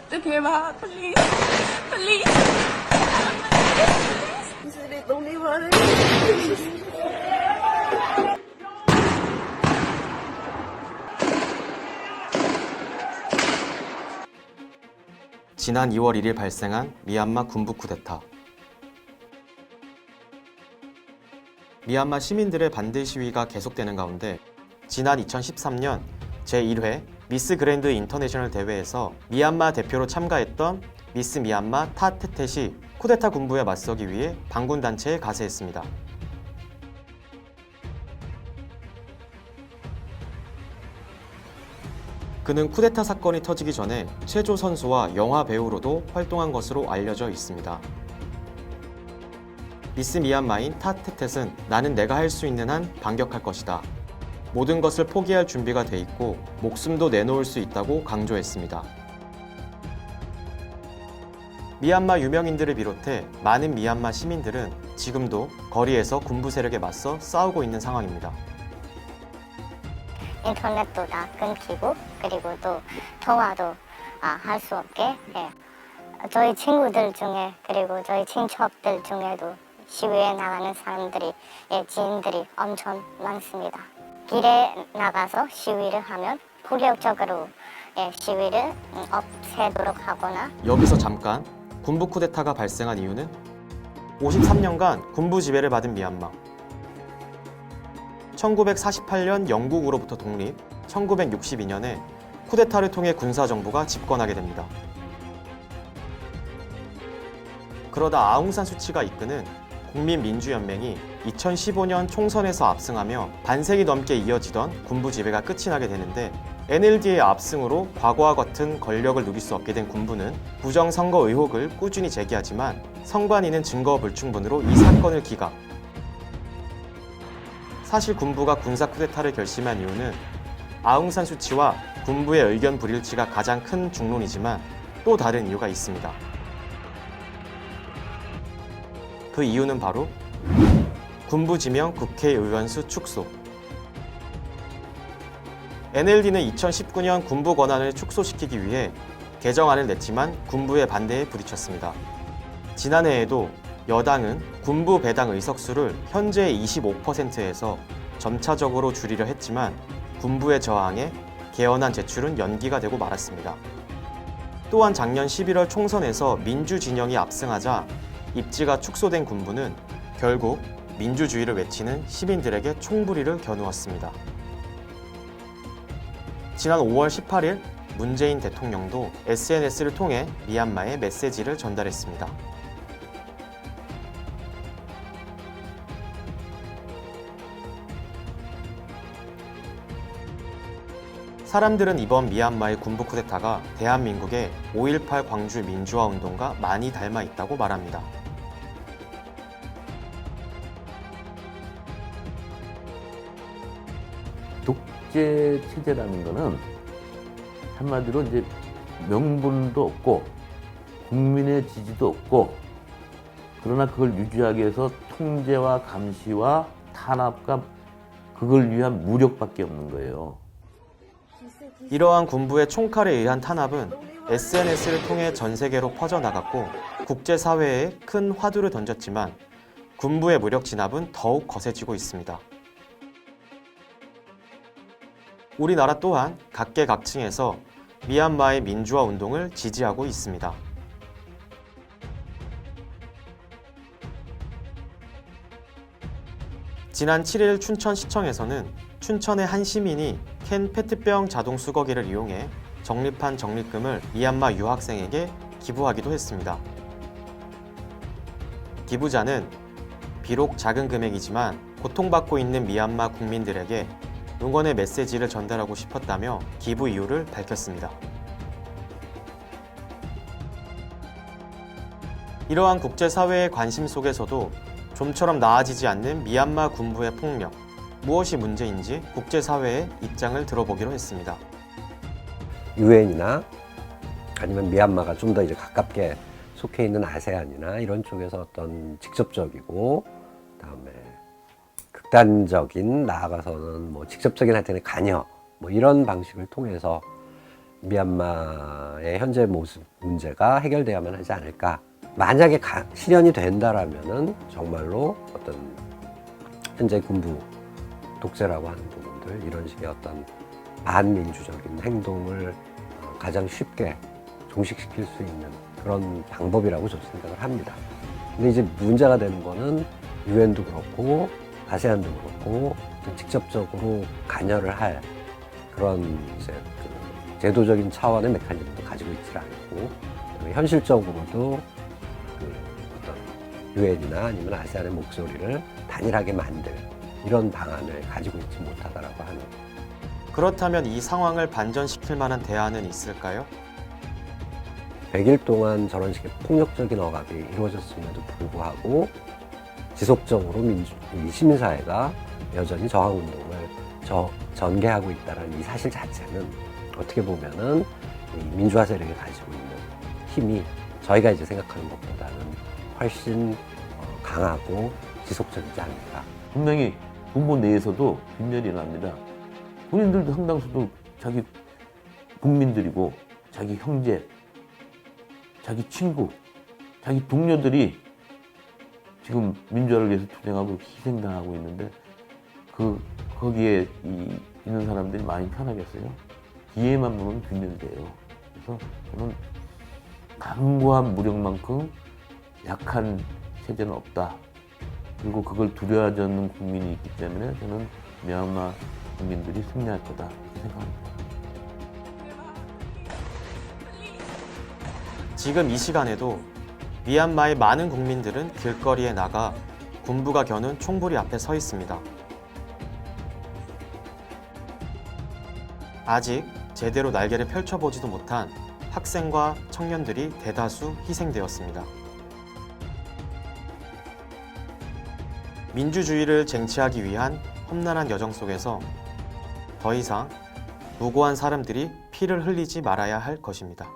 Just give out, please. Please. He said they don't leave her. 지난 2월 1일 발생한 미얀마 군부 쿠데타. 미얀마 시민들의 반대 시위가 계속되는 가운데 지난 2013년 제1회 미스 그랜드 인터내셔널 대회에서 미얀마 대표로 참가했던 미스 미얀마 타 테텟이 쿠데타 군부에 맞서기 위해 반군단체에 가세했습니다. 그는 쿠데타 사건이 터지기 전에 체조 선수와 영화 배우로도 활동한 것으로 알려져 있습니다. 미스 미얀마인 타 테텟은 나는 내가 할 수 있는 한 반격할 것이다. 모든 것을 포기할 준비가 돼 있고 목숨도 내놓을 수 있다고 강조했습니다. 미얀마 유명인들을 비롯해 많은 미얀마 시민들은 지금도 거리에서 군부 세력에 맞서 싸우고 있는 상황입니다. 인터넷도 다 끊기고 그리고 또 통화도 할 수 없게 해요. 저희 친구들 중에 그리고 저희 친척들 중에도 시위에 나가는 사람들이 지인들이 엄청 많습니다. 길에 나가서 시위를 하면 폭력적으로 시위를 없애도록 하거나. 여기서 잠깐 군부 쿠데타가 발생한 이유는 53년간 군부 지배를 받은 미얀마. 1948년 영국으로부터 독립, 1962년에 쿠데타를 통해 군사정부가 집권하게 됩니다. 그러다 아웅산 수치가 이끄는 국민민주연맹이 2015년 총선에서 압승하며 반세기 넘게 이어지던 군부 지배가 끝이 나게 되는데 NLD의 압승으로 과거와 같은 권력을 누릴 수 없게 된 군부는 부정선거 의혹을 꾸준히 제기하지만 선관위는 증거 불충분으로 이 사건을 기각. 사실 군부가 군사 쿠데타를 결심한 이유는 아웅산 수치와 군부의 의견 불일치가 가장 큰 중론이지만 또 다른 이유가 있습니다. 그 이유는 바로 군부 지명 국회의원 수 축소. NLD는 2019년 군부 권한을 축소시키기 위해 개정안을 냈지만 군부의 반대에 부딪혔습니다. 지난해에도 여당은 군부 배당 의석수를 현재의 25%에서 점차적으로 줄이려 했지만 군부의 저항에 개헌안 제출은 연기가 되고 말았습니다. 또한 작년 11월 총선에서 민주 진영이 압승하자 입지가 축소된 군부는 결국 민주주의를 외치는 시민들에게 총부리를 겨누었습니다. 지난 5월 18일 문재인 대통령도 SNS를 통해 미얀마에 메시지를 전달했습니다. 사람들은 이번 미얀마의 군부 쿠데타가 대한민국의 5.18 광주 민주화 운동과 많이 닮아 있다고 말합니다. 독재 체제라는 것은 한마디로 이제 명분도 없고 국민의 지지도 없고 그러나 그걸 유지하기 위해서 통제와 감시와 탄압과 그걸 위한 무력밖에 없는 거예요. 이러한 군부의 총칼에 의한 탄압은 SNS를 통해 전 세계로 퍼져나갔고 국제사회에 큰 화두를 던졌지만 군부의 무력 진압은 더욱 거세지고 있습니다. 우리나라 또한 각계각층에서 미얀마의 민주화 운동을 지지하고 있습니다. 지난 7일 춘천시청에서는 춘천의 한 시민이 캔 페트병 자동 수거기를 이용해 적립한 적립금을 미얀마 유학생에게 기부하기도 했습니다. 기부자는 비록 작은 금액이지만 고통받고 있는 미얀마 국민들에게 응원의 메시지를 전달하고 싶었다며 기부 이유를 밝혔습니다. 이러한 국제사회의 관심 속에서도 좀처럼 나아지지 않는 미얀마 군부의 폭력, 무엇이 문제인지 국제사회의 입장을 들어보기로 했습니다. 유엔이나 아니면 미얀마가 좀 더 이제 가깝게 속해 있는 아세안이나 이런 쪽에서 어떤 직접적이고 그다음에 극단적인 나아가서는 뭐 직접적인 하여튼 관여 뭐 이런 방식을 통해서 미얀마의 현재 모습 문제가 해결돼야만 하지 않을까. 만약에 실현이 된다라면은 정말로 어떤 현재 군부 독재라고 하는 부분들, 이런 식의 어떤 반민주적인 행동을 가장 쉽게 종식시킬 수 있는 그런 방법이라고 저는 생각을 합니다. 근데 이제 문제가 되는 거는 유엔도 그렇고 아세안도 그렇고 직접적으로 관여를 할 그런 이제 그 제도적인 차원의 메커니즘도 가지고 있지 않고, 현실적으로도 그 어떤 유엔이나 아니면 아세안의 목소리를 단일하게 만들 이런 방안을 가지고 있지 못하다라고 하는. 그렇다면 이 상황을 반전시킬 만한 대안은 있을까요? 100일 동안 저런 식의 폭력적인 억압이 이루어졌음에도 불구하고 지속적으로 이 시민사회가 여전히 저항운동을 전개하고 있다는 이 사실 자체는 어떻게 보면은 이 민주화 세력이 가지고 있는 힘이 저희가 이제 생각하는 것보다는 훨씬 강하고 지속적이지 않을까. 분명히 군부 내에서도 균열이 납니다. 본인들도 상당수도 자기 국민들이고 자기 형제, 자기 친구, 자기 동료들이 지금 민주화를 위해서 투쟁하고 희생당하고 있는데 거기에 있는 사람들이 많이 편하겠어요? 뒤에만 보면 균열돼요. 그래서 저는 강고한 무력만큼 약한 체제는 없다. 그리고 그걸 두려워하지 않는 국민이 있기 때문에 저는 미얀마 국민들이 승리할 거다 이렇게 생각합니다. 지금 이 시간에도 미얀마의 많은 국민들은 길거리에 나가 군부가 겨눈 총부리 앞에 서 있습니다. 아직 제대로 날개를 펼쳐보지도 못한 학생과 청년들이 대다수 희생되었습니다. 민주주의를 쟁취하기 위한 험난한 여정 속에서 더 이상 무고한 사람들이 피를 흘리지 말아야 할 것입니다.